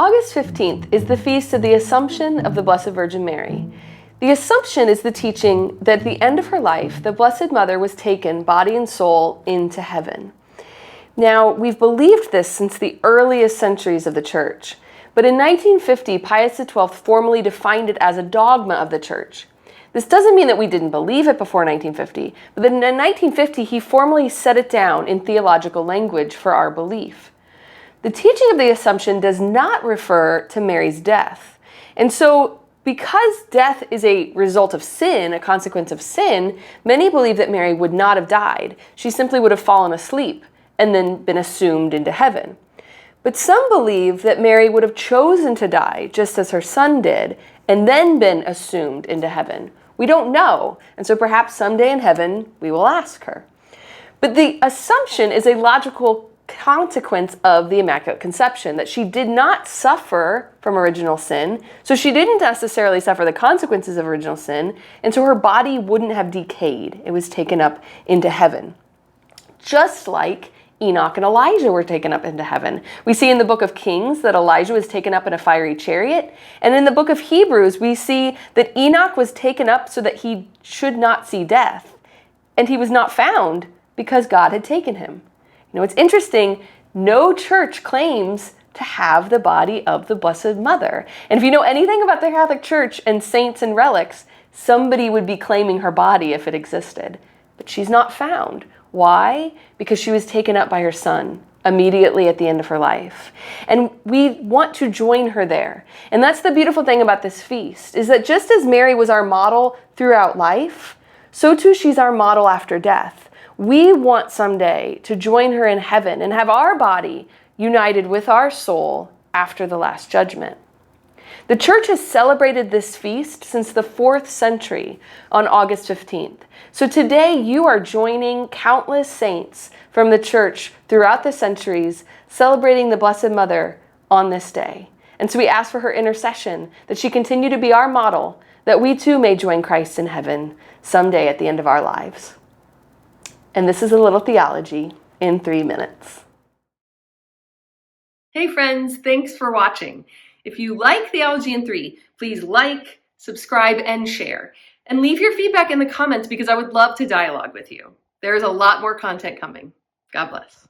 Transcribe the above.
August 15th is the feast of the Assumption of the Blessed Virgin Mary. The Assumption is the teaching that at the end of her life, the Blessed Mother was taken, body and soul, into heaven. Now, we've believed this since the earliest centuries of the Church, but in 1950, Pius XII formally defined it as a dogma of the Church. This doesn't mean that we didn't believe it before 1950, but then in 1950, he formally set it down in theological language for our belief. The teaching of the Assumption does not refer to Mary's death. And so, because death is a result of sin, a consequence of sin, many believe that Mary would not have died. She simply would have fallen asleep and then been assumed into heaven. But some believe that Mary would have chosen to die, just as her son did, and then been assumed into heaven. We don't know, and so perhaps someday in heaven we will ask her. But the Assumption is a logical consequence of the Immaculate Conception, that she did not suffer from original sin, so she didn't necessarily suffer the consequences of original sin, and so her body wouldn't have decayed. It was taken up into heaven. Just like Enoch and Elijah were taken up into heaven. We see in the book of Kings that Elijah was taken up in a fiery chariot, and in the book of Hebrews we see that Enoch was taken up so that he should not see death, and he was not found because God had taken him. You know, it's interesting, no church claims to have the body of the Blessed Mother. And if you know anything about the Catholic Church and saints and relics, somebody would be claiming her body if it existed. But she's not found. Why? Because she was taken up by her son immediately at the end of her life. And we want to join her there. And that's the beautiful thing about this feast, is that just as Mary was our model throughout life, so too she's our model after death. We want someday to join her in heaven and have our body united with our soul after the Last Judgment. The Church has celebrated this feast since the 4th century on August 15th. So today you are joining countless saints from the Church throughout the centuries celebrating the Blessed Mother on this day. And so we ask for her intercession, that she continue to be our model, that we too may join Christ in heaven someday at the end of our lives. And this is a little theology in 3 minutes. Hey friends, thanks for watching. If you like Theology in 3, please like, subscribe, and share. And leave your feedback in the comments because I would love to dialogue with you. There is a lot more content coming. God bless.